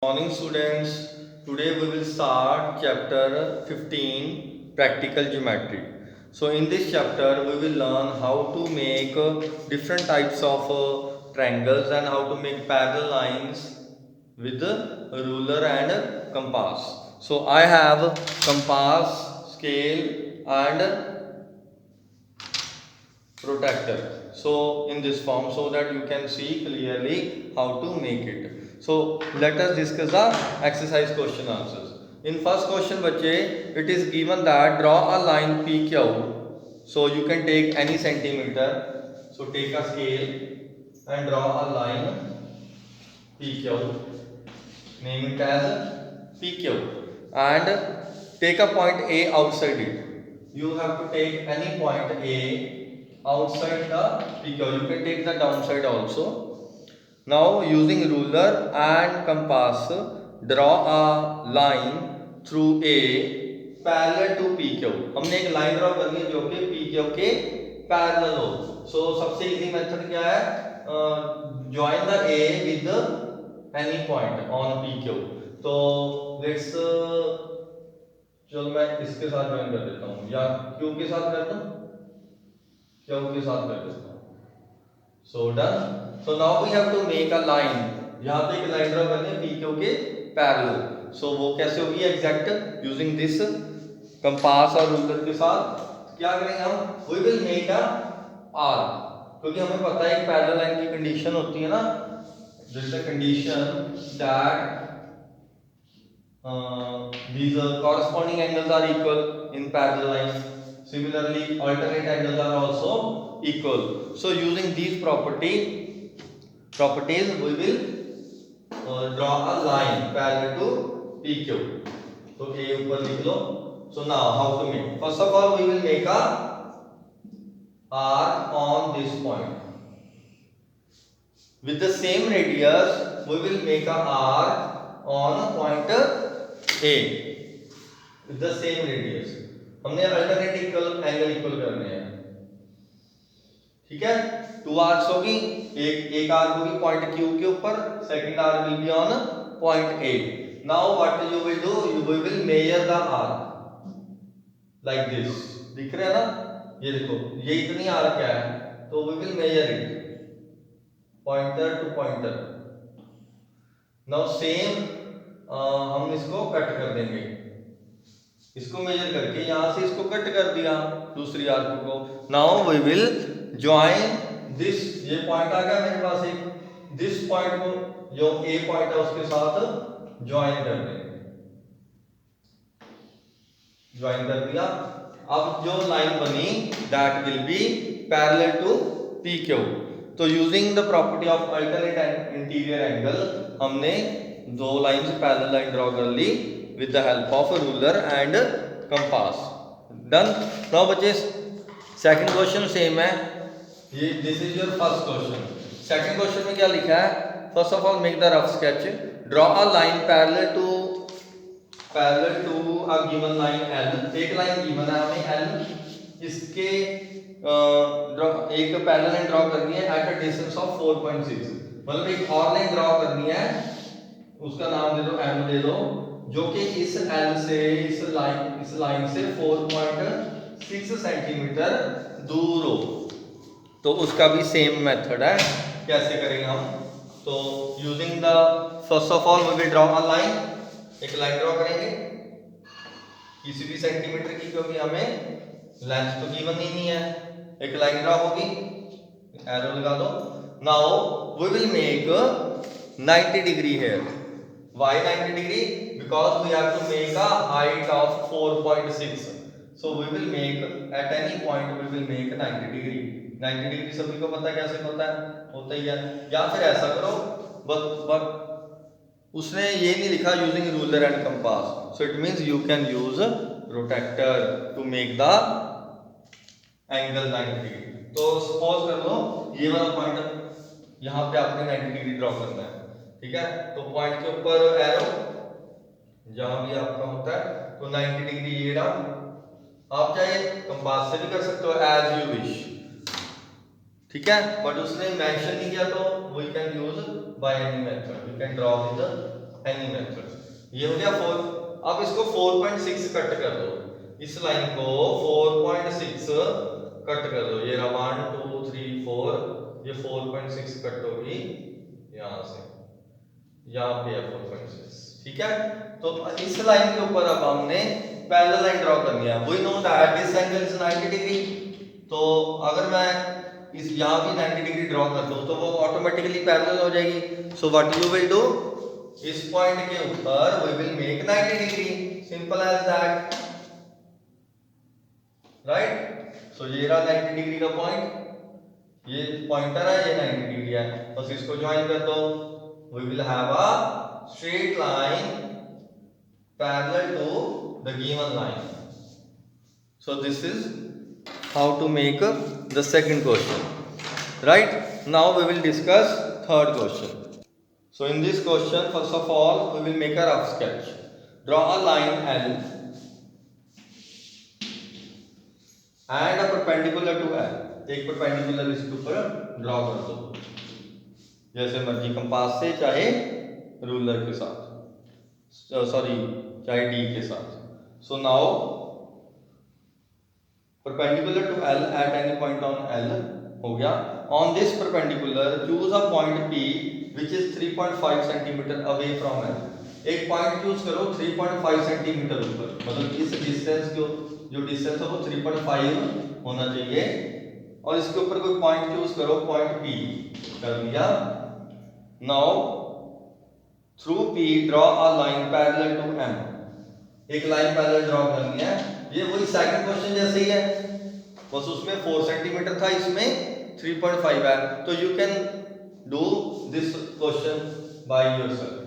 Morning students, today we will start chapter 15 practical geometry. So in this chapter we will learn how to make different types of triangles and how to make parallel lines with a ruler and a compass. So I have compass, scale and protractor so in this form so that you can see clearly how to make it. So let us discuss the exercise question answers. In first question bache, it is given that draw a line pq, so you can take any centimeter, so take a scale and draw a line pq, name it as pq, and take a point a outside it. You have to take any point a outside the pq. You can take the downside also. Now using ruler and compass, draw a line through a parallel to pq. हमने एक line draw करनी है जो कि pq के parallel हो. सो सबसे easy method क्या है? Join the a with any point on pq. तो लेट्स चलो मैं इसके साथ ज्वाइन कर देता हूँ या q के साथ कर दूं, q के साथ कर देता हूँ. So done. So now we have to make a line. यहाँ पे एक लाइन ड्रॉ करनी है PQ के पैरेलल. So वो कैसे होगी एग्जैक्ट? यूजिंग दिस कंपास और रूलर के साथ क्या करेंगे हम? We will make a arc. क्योंकि हमें पता है एक पैरेलल लाइन की कंडीशन होती है ना. There is a condition that these corresponding angles are equal in parallel lines. Similarly, alternate angles are also equal. So using these properties, we will draw a line parallel to PQ. So A ऊपर लिख लो. So now how to make? First of all, we will make a arc on this point. With the same radius, we will make a arc on point A. With the same radius. हमने alternate angle equal करने हैं. ठीक है, two arcs होगी. एक arc होगी point Q के ऊपर, second arc will be on point A. Now what you will do, you will measure the arc like this. दिख रहा है ना, ये देखो, ये इतनी आर्क है, तो we will measure it pointer to pointer. Now same हम इसको कट कर देंगे. इसको मेजर करके यहां से इसको कट कर दिया दूसरी आर्क को. Now we will join this. ये पॉइंट आ गया मेरे पास एक. दिस पॉइंट को जो ए पॉइंट है उसके साथ ज्वाइन कर देंगे. ज्वाइन कर दिया. अब जो लाइन बनी that will be parallel to PQ. तो using the property of alternate interior angle हमने दो लाइंस पैरेलल लाइन ड्रॉ कर ली with the help of a ruler and compass. Done. Now बच्चे सेकंड क्वेश्चन सेम है. ये this is your first question. Second question में क्या लिखा है? First of all make the rough sketch. Draw a line parallel to a given line L. एक line given है हमें L. इसके एक पैरेलल लाइन ड्रॉ करनी है एट अ डिस्टेंस ऑफ 4.6. मतलब एक और लाइन ड्रॉ करनी है, उसका नाम दे दो M दे दो, जो कि इस L से इस लाइन से 4.6 सेंटीमीटर दूर हो. तो उसका भी सेम मेथड है. कैसे करेंगे हम? तो using the first of all we will draw a line. एक लाइन ड्रॉ करेंगे किसी भी सेंटीमीटर की, क्योंकि हमें लेंथ तो गिवन ही नहीं है. एक लाइन ड्रॉ होगी, एरो लगा दो. Now we will make 90 degree here. Why 90 degree? Because we have to make a height of 4.6. So we will make at any point we will make 90 degree. 90 degree सभी को पता है कैसे होता ही है. या फिर ऐसा करो, बट उसने ये नहीं लिखा using ruler and compass. So it means you can use protractor to make the angle 90 degree. तो सपोज कर लो ये वाला पॉइंट यहाँ पे आपने 90 डिग्री ड्रॉ करना है. ठीक है, तो पॉइंट के ऊपर एरो जहां भी आपका होता है, तो 90 डिग्री ये डाउन. आप चाहे कंपास से भी कर सकते हो एज यू विश. ठीक है, बट उसने मेंशन नहीं किया तो we can use by any method. You can draw with any method. ये हो गया 4। अब इसको 4.6 कट कर दो, इस लाइन को 4.6 कट कर दो। ये रहा 1 2 3 4, ये 4.6 कट होगी यहां से, यहाँ पे है 4.6, ठीक है। तो इस लाइन के ऊपर अब हमने पैरेलल लाइन ड्रॉ करनी है। We know that this angle is 90 degree. तो अगर मैं इस यहाँ भी 90 डिग्री ड्रॉ कर दूं तो वो ऑटोमेटिकली पैरेलल हो जाएगी। So what you will do, इस पॉइंट के ऊपर we will make 90 degree, simple as that, right. So ये रहा 90 डिग्री का पॉइंट, ये पॉइंटर है, ये 90 डिग्री है, बस इसको ज्वाइन कर दो। We will have a straight line parallel to the given line. So this is how to make the second question, right? Now we will discuss third question. So in this question, first of all, we will make a rough sketch. Draw a line L and a perpendicular to L. एक perpendicular इसके ऊपर draw कर दो, जैसे मर्जी, compass से चाहे ruler के साथ, सॉरी चाहे डी के साथ। So now perpendicular to L at any point on L हो गया। On this perpendicular choose a point P which is 3.5 cm away from L। एक पॉइंट चूज करो 3.5 सेंटीमीटर ऊपर, मतलब इस डिस्टेंस को, जो डिस्टेंस है वो 3.5 होना चाहिए, और इसके ऊपर कोई पॉइंट चूज करो, पॉइंट P कर दिया। Now through P draw a line parallel to M। एक लाइन पैरेलल ड्रॉ करनी है। ये वही सेकंड क्वेश्चन जैसे ही है, बस उसमें 4 सेंटीमीटर था, इसमें 3.5 है। तो you can do this question by yourself.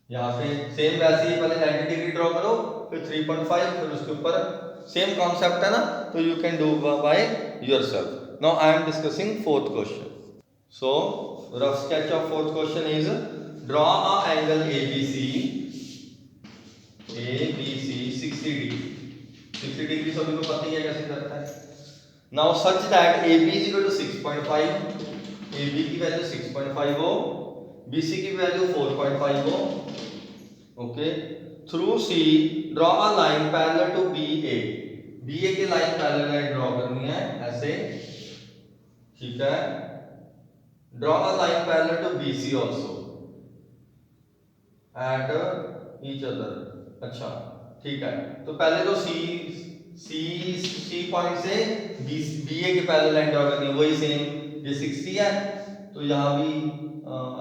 यहाँ पे सेम वैसे ही पहले 90 डिग्री ड्रॉ करो, फिर 3.5, फिर उसके ऊपर सेम कॉन्सेप्ट है ना, तो you can do by yourself. Now I am discussing fourth question. So rough sketch of fourth question is draw a angle ABC 60 degree. 60 degree सभी को पता ही है कैसे करता है। Now such that AB is equal to 6.5, AB की वैल्यू 6.5 हो, BC की वैल्यू 4.5 हो, okay. Through C draw a line parallel to BA। BA की लाइन पैरेलल लाइन ड्रॉ करनी है ऐसे, ठीक है। Draw a line parallel to BC also at each other. अच्छा ठीक है, तो पहले तो सी पॉइंट से BA के पैरेलल लाइन ड्रॉ करनी है, वही सेम, ये 60 है तो यहाँ भी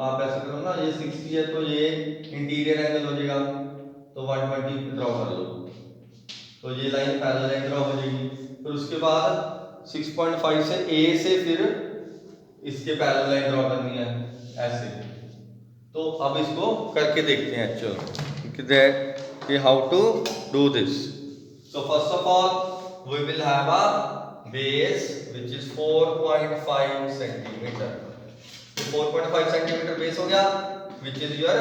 आप ऐसा करो ना, ये 60 है तो ये इंटीरियर एंगल हो जाएगा, तो 120 ड्रॉ कर लो, तो ये लाइन पैरेलल लाइन ड्रॉ हो जाएगी। फिर उसके बाद 6.5 से A से फिर इसके पैरेलल लाइन ड्रॉ करनी है ऐसे। तो अब इसको करके देखते हैं actually how to do this. So first of all we will have a base which is 4.5 centimeter। तो 4.5 centimeter base हो गया, which is your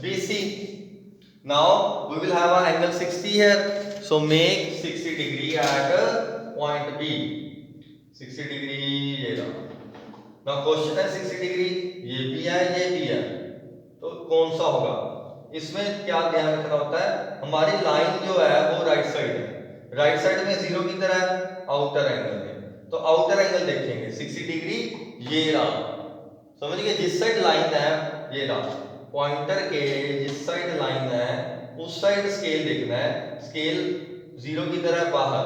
BC। Now we will have an angle 60 here, so make 60 degree at point B। 60 degree ये रहा। Now question है 60 degree, ये भी है ये भी है, तो कौन सा होगा? इसमें क्या ध्यान रखना होता है, हमारी लाइन जो है वो राइट साइड है, राइट साइड में 0 की तरह है, आउटर एंगल में, तो आउटर एंगल देखेंगे 60 डिग्री ये रहा, समझ गए? जिस साइड लाइन है ये रहा, पॉइंटर के जिस साइड लाइन है उस साइड स्केल देखना है, स्केल 0 की तरह बाहर,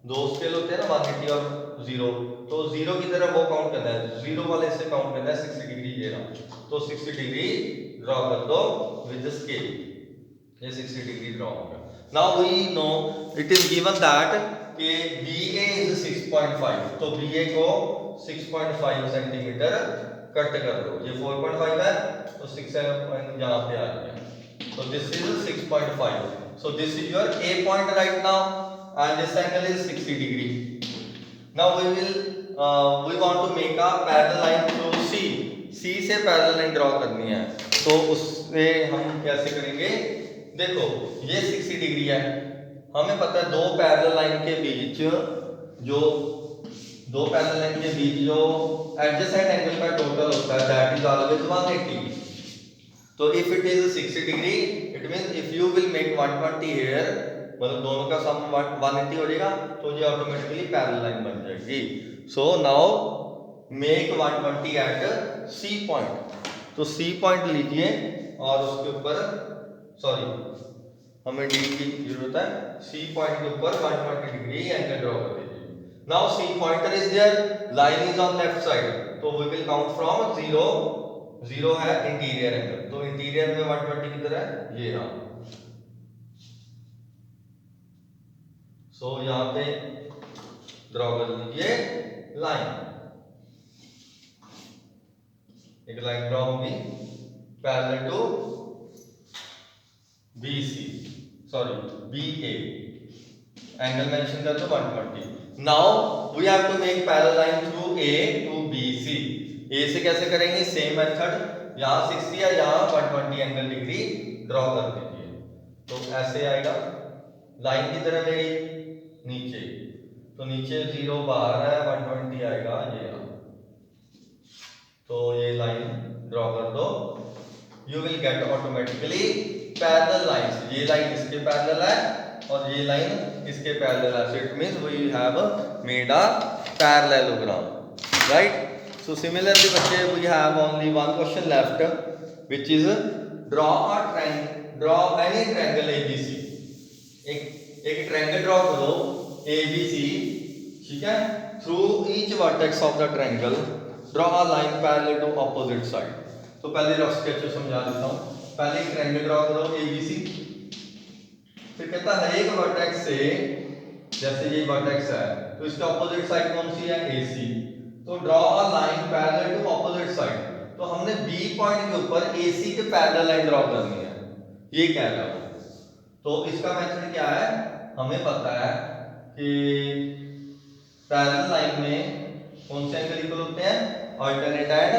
दो स्केल होते हैं ना 180 और 0, तो 0 की तरह वो काउंट करना है, 0 वाले से काउंट करना है 60 डिग्री ये रहा, तो 60 डिग्री ड्रॉ कर दो विद द स्केल, ये 60 डिग्री ड्रॉ हो गया। Now we know it is given that कि BA इज 6.5, तो BA को 6.5 सेंटीमीटर कट कर दो, ये 4.5 है तो 6 यहाँ पे आ गया, so this is 6.5, so this is your A point right now and this angle is 60 degree। now we want to make a parallel line through C से पैरेलल लाइन ड्रॉ करनी है, तो उससे हम कैसे करेंगे? देखो ये 60 डिग्री है, हमें पता है दो पैरेलल लाइन के बीच जो एडजेसेंट एंगल का टोटल होता है दैट इज ऑलवेज 180। तो if it is 60 degree it means if you will make 120 here, मतलब दोनों का सम 180 हो जाएगा, तो ये ऑटोमेटिकली पैरेलल लाइन बन जाएगी। So now make 120 at C point. तो सी पॉइंट लीजिए और उसके ऊपर, सॉरी हमें डी की जरूरत है, सी पॉइंट के ऊपर 120 डिग्री एंगल ड्रॉ कर दीजिए। Now C pointer is there, line is on left side, तो वी विल काउंट फ्रॉम 0, 0 है इंटीरियर एंगल, तो इंटीरियर में 120 किधर है, ये रहा। सो यहां पे ड्रॉ कर लीजिए लाइन, एक लाइन ड्रॉ होगी parallel to BC, sorry BA, angle mention कर दो 120। Now we have to make parallel line through A to BC। A से कैसे करेंगे, सेम मेथड, यहाँ 60 है, यहाँ 120 एंगल डिग्री ड्रॉ कर दीजिए। तो ऐसे आएगा, लाइन की तरह मेरी नीचे, तो नीचे 0 बाहर है, 120 आएगा ये, तो ये लाइन ड्रॉ कर दो, you will get automatically parallel lines. ये लाइन इसके पैरेलल है और ये लाइन इसके पैरेलल है, so it means we have made a parallelogram, right. So similarly बच्चे we have only one question left which is draw any triangle ABC। एक triangle draw करो ABC, ठीक है, through each vertex of the triangle draw a line parallel to opposite side. तो पहले rough sketch समझा देता हूं। पहले एक ट्रायंगल ड्रॉ करो ABC, फिर कहता है एक वर्टेक्स से, जैसे ये वर्टेक्स है तो इसका ऑपोजिट साइड कौन सी है, AC, तो draw a line parallel to opposite side. तो हमने B पॉइंट के ऊपर AC के पैरेलल लाइन ड्रॉ करनी है, ये कह रहा हूं। तो इसका मेथड क्या है, हमें पता है कि पैरेलल लाइन में कौन से एंगल इक्वल होते हैं, अल्टरनेट एंड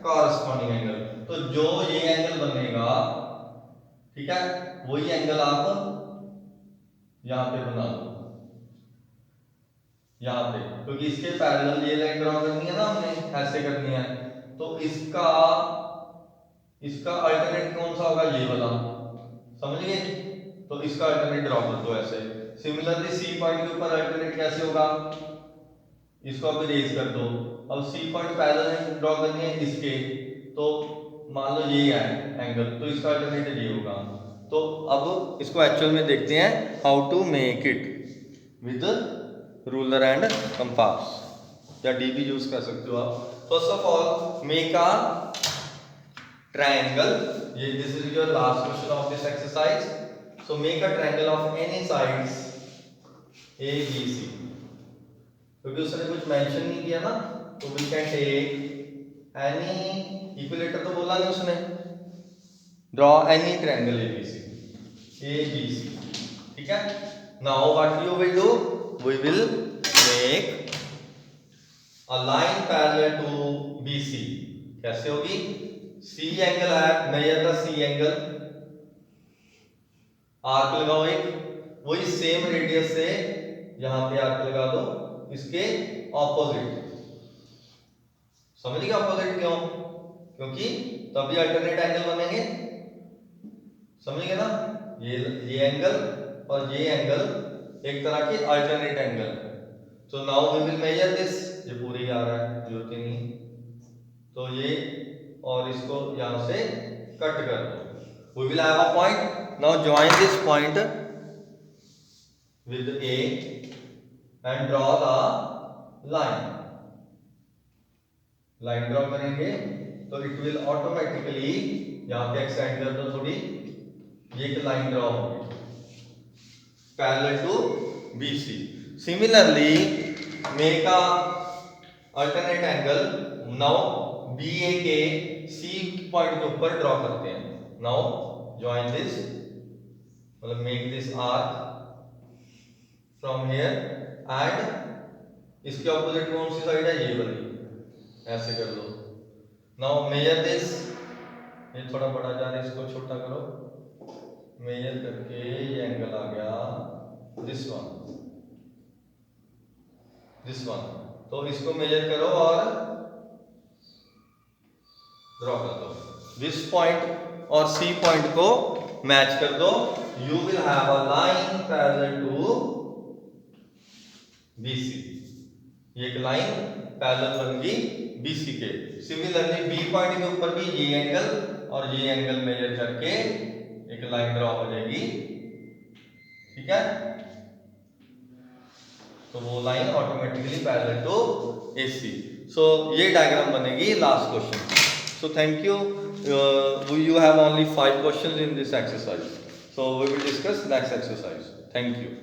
कॉरस्पॉन्डिंग एंगल। तो जो ये एंगल बनेगा, ठीक है, वही एंगल आप यहां पे बना दो, यहां पे, क्योंकि इसके पैरेलल ये लाइन ड्रॉ करनी है ना, हमने ऐसे करनी है, तो इसका अल्टरनेट कौन सा होगा, ये वाला, समझ गए। तो इसका अल्टरनेट ड्रॉ कर दो ऐसे। सिमिलरली सी पॉइंट के ऊपर अल्टरनेट कैसे होगा, इसको आप इरेज कर दो। अब सी पॉइंट पैरेलल ड्रॉ करनी है इसके, तो मान लो ये है एंगल, तो इसका अल्टरनेट ये होगा। तो अब इसको एक्चुअल में देखते हैं how to make it with ruler and compass, या डीबी यूज कर सकते हो आप। First of all make a triangle, ये this is your last question of this exercise. So make a triangle of any sides ABC, क्योंकि उसने कुछ मेंशन नहीं किया ना, तो we can take any, equilateral तो बोला नहीं उसने, ड्रॉ एनी ट्रायंगल ABC, ठीक है। Now what you will do, we will make a line parallel to BC। कैसे होगी, C एंगल है, measure the C angle, arc लगाओ एक, वही सेम रेडियस से यहां पे आर्क लगा दो इसके ऑपोजिट। समझ गए ऑपोजिट क्यों, क्योंकि तभी अल्टरनेट एंगल बनेंगे, समझ गए ना। ये एंगल और ये एंगल एक तरह के अल्टरनेट एंगल। तो now we will measure this, ये पूरी आ रहा है, जरूरत ही नहीं, तो ये और इसको यहां से कट कर दो। We will have a point, now join this point with A and draw the line। Line draw करेंगे तो इट विल ऑटोमेटिकली, यहां पे एक्सटेंड कर दो थोड़ी, ये एक लाइन ड्रॉ होगी parallel to BC। Similarly make a alternate angle, now BA के C पॉइंट के ऊपर ड्रॉ करते हैं। नाउ जॉइन दिस, मतलब make this arc from here and इसके ऑपोजिट कौन सी साइड है, ये वाली, ऐसे कर लो। नाउ मेजर दिस, ये थोड़ा बड़ा जा रहा है, इसको छोटा करो, मेजर करके ये एंगल आ गया दिस वन, तो इसको मेजर करो और ड्रॉ कर दो। दिस पॉइंट और सी पॉइंट को मैच कर दो, you will have a line parallel to BC। ये एक लाइन पैरेलल बन गई BC के। सिमिलरली बी पॉइंट के ऊपर भी ये एंगल और ये एंगल मेजर करके एक लाइन ड्रॉ हो जाएगी, ठीक है। तो वो line automatically parallel to AC। So ये डायग्राम बनेगी लास्ट क्वेश्चन की। So thank you. You have only 5 questions in this exercise, so we will discuss next exercise. Thank you.